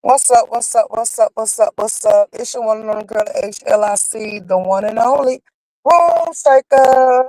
What's up? What's up? What's up? What's up? What's up? It's your one and only girl, H.L.I.C, the one and only room shaker.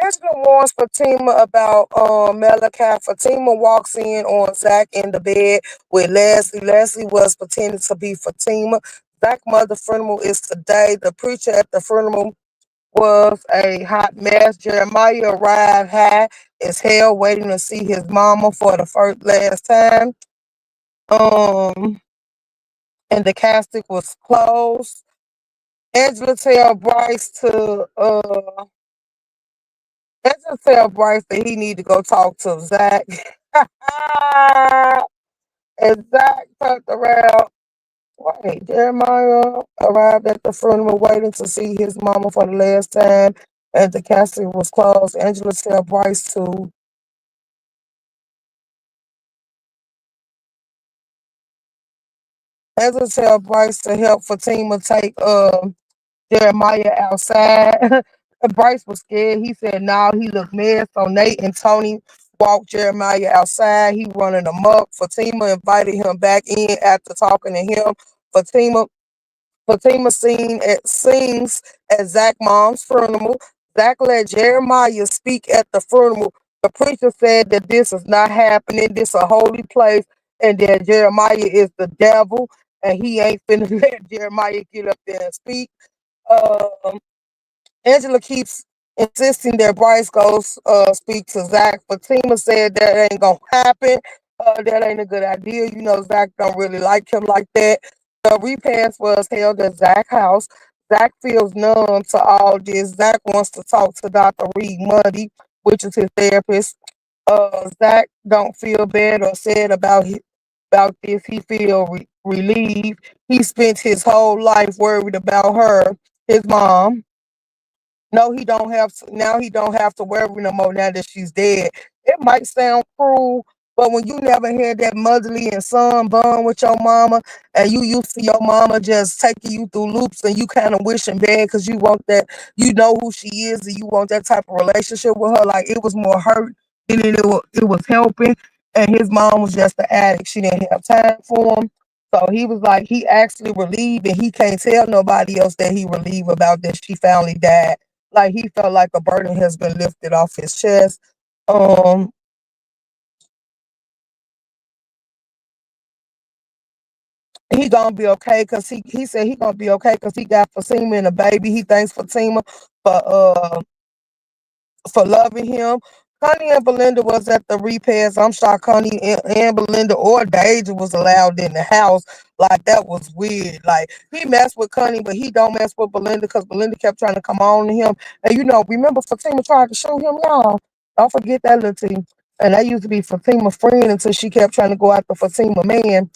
Angela warns Fatima about Malachi. Fatima walks in on Zach in the bed with Leslie. Leslie was pretending to be Fatima. Zach's mother funeral is today. The preacher at the funeral was a hot mess. Jeremiah arrived high as hell, waiting to see his mama for the first last time. Um and the casket was closed. Angela tell Bryce to Angela tell Bryce that he need to go talk to Zach. And Zach turned around. Wait, Jeremiah arrived at the funeral waiting to see his mama for the last time, and the casket was closed. Angela tell Bryce to help Fatima take Jeremiah outside. And Bryce was scared. He said, "No, he looked mad." So Nate and Tony walked Jeremiah outside. He running amok. Fatima invited him back in after talking to him. Fatima Fatima sings at Zach's mom's funeral. Zach let Jeremiah speak at the funeral. The preacher said that this is not happening. This is a holy place, and that Jeremiah is the devil, and he ain't finna let Jeremiah get up there and speak. Um, Angela keeps insisting that Bryce goes speak to Zach. Fatima said that ain't gonna happen. That ain't a good idea. You know, Zach don't really like him like that. The repast was held at Zach's house. Zach feels numb to all this. Zach wants to talk to Dr. Reed Mundy, which is his therapist. Zach don't feel bad or sad about this. He feel relieved. He spent his whole life worried about her, his mom. No, he don't have to. Now he don't have to worry no more now that she's dead. It might sound cruel, but when you never had that motherly and son bond with your mama, and you used to your mama just taking you through loops, and you kind of wishing bad because you want that, you know who she is, and you want that type of relationship with her. Like it was more hurt than it was helping. And his mom was just an addict. She didn't have time for him. So he was like, he actually relieved, and he can't tell nobody else that he relieved about that she finally died. Like he felt like a burden has been lifted off his chest. Um, he gonna be okay because he said he gonna be okay because he got Fatima and a baby. He thanks Fatima for loving him. Connie and Belinda was at the repast. I'm shocked Connie and Belinda or Deja was allowed in the house. Like that was weird. Like he messed with Connie, but he don't mess with Belinda because Belinda kept trying to come on to him. And you know, remember Fatima tried to shoot him, y'all. Don't forget that little team. And that used to be Fatima's friend until she kept trying to go after Fatima man.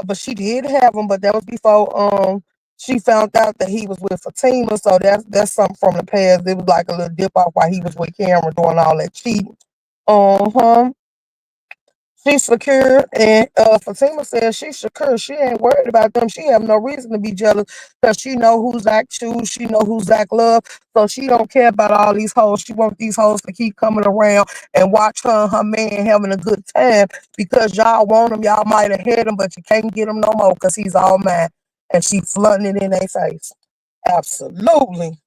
But she did have him, but that was before she found out that he was with Fatima, so that's something from the past. It was like a little dip off while he was with Cameron doing all that cheating. Uh-huh. She's secure, and Fatima says she's secure. She ain't worried about them. She have no reason to be jealous because she know who Zach choose. She know who Zach love, so she don't care about all these hoes. She want these hoes to keep coming around and watch her and her man having a good time because y'all want him. Y'all might have had him, but you can't get him no more because he's all mine. And she flooding it in their face. Absolutely.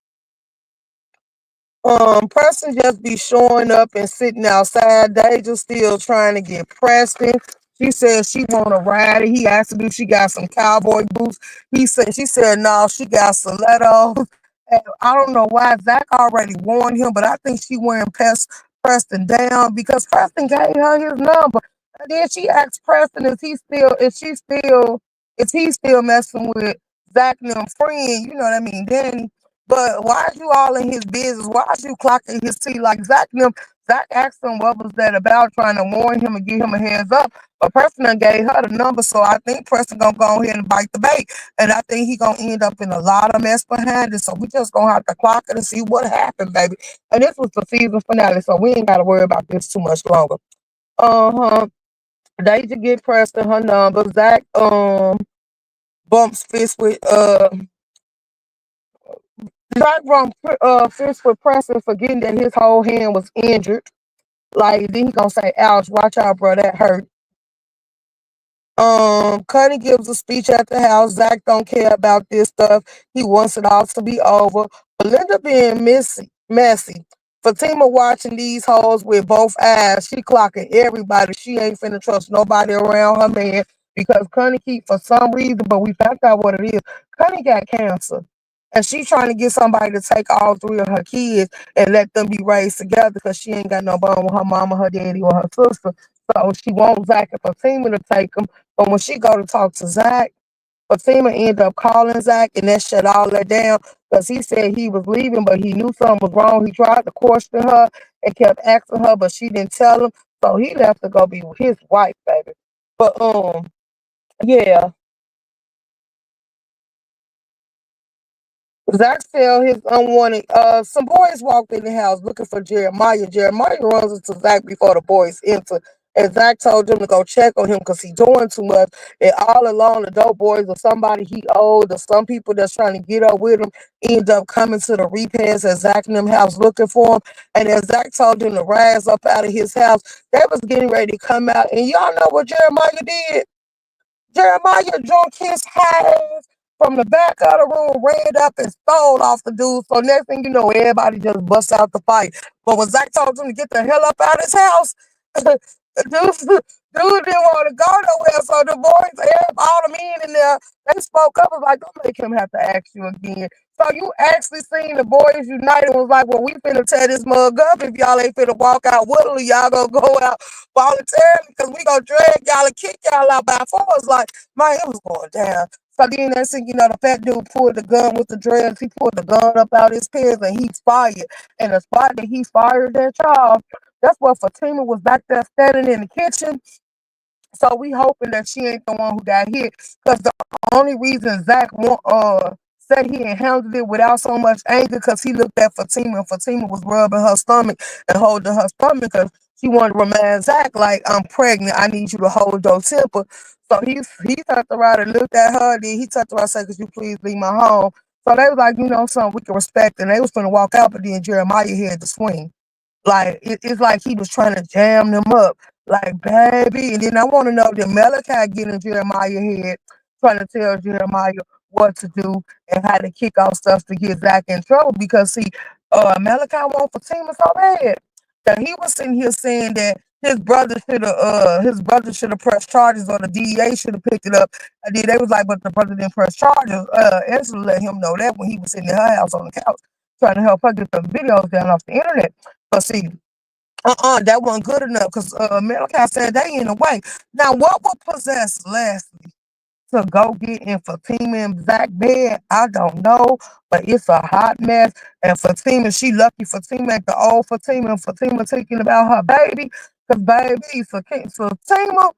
Preston just be showing up and sitting outside. Deja still trying to get Preston. She said she want to ride it. He asked her if she got some cowboy boots. She said no, she got stilettos. And I don't know why Zach already warned him, but I think she wearing Preston down because Preston gave her his number. And then she asked Preston is he still messing with Zach and them friend, you know what I mean, Danny. But why is you all in his business? Why is you clocking his tea like Zach? Zach asked him what was that about, trying to warn him and give him a heads up. But Preston done gave her the number, so I think Preston gonna go ahead and bite the bait, and I think he gonna end up in a lot of mess behind it. So we just gonna have to clock it and see what happened, baby. And this was the season finale, so we ain't gotta worry about this too much longer. Uh huh. Deja get Preston her number. Zach bumps fist with Zach Brown fist with Preston forgetting that his whole hand was injured. Like then he gonna say, "Ouch! Watch out, bro. That hurt." Cuddy gives a speech at the house. Zach don't care about this stuff. He wants it all to be over. Belinda being messy. Fatima watching these hoes with both eyes. She clocking everybody. She ain't finna trust nobody around her man because Connie keep for some reason, but we found out what it is. Connie got cancer. And she trying to get somebody to take all three of her kids and let them be raised together because she ain't got no bond with her mama, her daddy, or her sister. So she wants Zach and Fatima to take them. But when she go to talk to Zach, Fatima ended up calling Zach and that shut all that down because he said he was leaving, but he knew something was wrong. He tried to question her and kept asking her, but she didn't tell him. So he left to go be with his wife, baby. But yeah, Zach felt his unwanted. Some boys walked in the house looking for Jeremiah. Jeremiah runs into Zach before the boys enter. And Zach told them to go check on him because he's doing too much. And all along, the dope boys or somebody he owed or some people that's trying to get up with him end up coming to the repairs at Zach and them house looking for him. And as Zach told them to rise up out of his house, they was getting ready to come out. And y'all know what Jeremiah did? Jeremiah drunk his high ass from the back of the room, ran up and stole off the dude. So next thing you know, everybody just busts out the fight. But when Zach told him to get the hell up out of his house, dude didn't want to go nowhere. So the boys, all the men in there, they spoke up and was like, don't make him have to ask you again. So you actually seen the boys united was like, well, we finna tear this mug up. If y'all ain't finna walk out willingly, y'all gonna go out voluntarily because we gonna drag y'all and kick y'all out by force. Like, man, it was going down. So then next thing you know, the fat dude pulled the gun with the dreads. He pulled the gun up out his pants and he fired. And the spot that he fired that child, that's what Fatima was back there standing in the kitchen. So we hoping that she ain't the one who got hit. Because the only reason Zach said he handled it without so much anger because he looked at Fatima and Fatima was rubbing her stomach and holding her stomach because she wanted to remind Zach, like, I'm pregnant. I need you to hold your temper. So he turned around and looked at her. Then he turned around and said, could you please leave my home? So they was like, you know, something we can respect. And they was going to walk out, but then Jeremiah had to swing. Like it's like he was trying to jam them up, like baby. And then I want to know did Malachi get in Jeremiah head, trying to tell Jeremiah what to do and how to kick off stuff to get Zach in trouble because see, Malachi won't Fatima so bad that he was sitting here saying that his brother should have pressed charges or the DEA should have picked it up. And then they was like, but the brother didn't press charges. Angela let him know that when he was sitting in her house on the couch trying to help her get the videos down off the internet. But see, that wasn't good enough because Malachi said they in the way. Now, what would possess Leslie to go get in Fatima and Zach bed? I don't know, but it's a hot mess. And Fatima, she lucky Fatima ain't the old Fatima, and Fatima thinking about her baby. Because baby, Fatima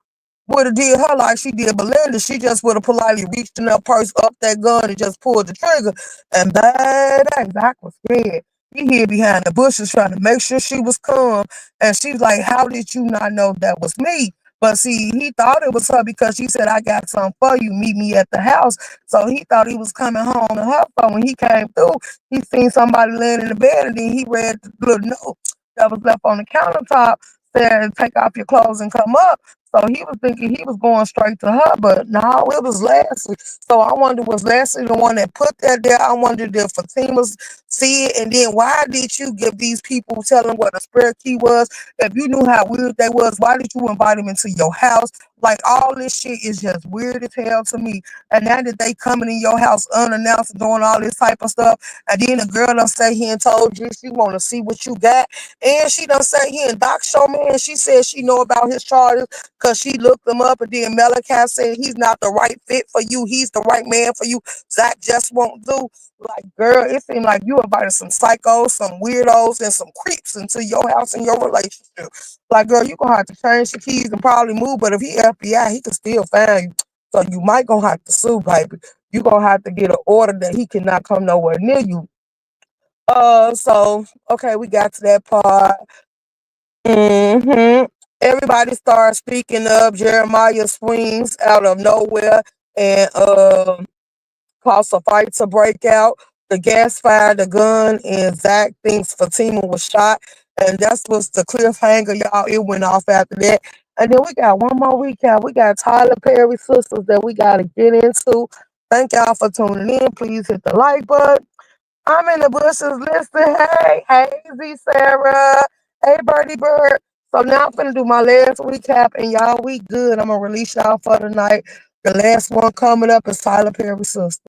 would have did her like she did Belinda. She just would have politely reached in her purse, up that gun, and just pulled the trigger. And baby, Zach was scared. He hid behind the bushes trying to make sure she was calm. And she's like, how did you not know that was me? But see, he thought it was her because she said, I got something for you. Meet me at the house. So he thought he was coming home to her. So when he came through, he seen somebody laying in the bed and then he read the little note that was left on the countertop saying, take off your clothes and come up. So he was thinking he was going straight to her, but no, it was Leslie. So I wonder, was Leslie the one that put that there? I wondered if Fatima's see it, and then why did you give these people tell them what a spare key was? If you knew how weird they was, why did you invite them into your house? Like all this shit is just weird as hell to me. And now that they coming in your house unannounced and doing all this type of stuff, and then the girl done say he and told you she want to see what you got, and she done say he and Doc show me, and she said she know about his charges because she looked them up, and then Malachi said he's not the right fit for you. He's the right man for you. Zach just won't do. Like, girl, it seemed like you invited some psychos, some weirdos, and some creeps into your house and your relationship. Like, girl, you gonna have to change the keys and probably move, but if he FBI, he can still find you. So you might gonna have to sue, baby. You gonna have to get an order that he cannot come nowhere near you. So okay, we got to that part. Everybody starts speaking up. Jeremiah swings out of nowhere and cause a fight to break out. The gas fired the gun, and Zach thinks Fatima was shot. And that was the cliffhanger, y'all. It went off after that. And then we got one more recap. We got Tyler Perry Sisters that we got to get into. Thank y'all for tuning in. Please hit the like button. I'm in the bushes listening. Hey, Hazy Sarah. Hey, Birdie Bird. So now I'm finna do my last recap, and y'all, we good. I'm gonna release y'all for the night. The last one coming up is Tyler Perry Sister.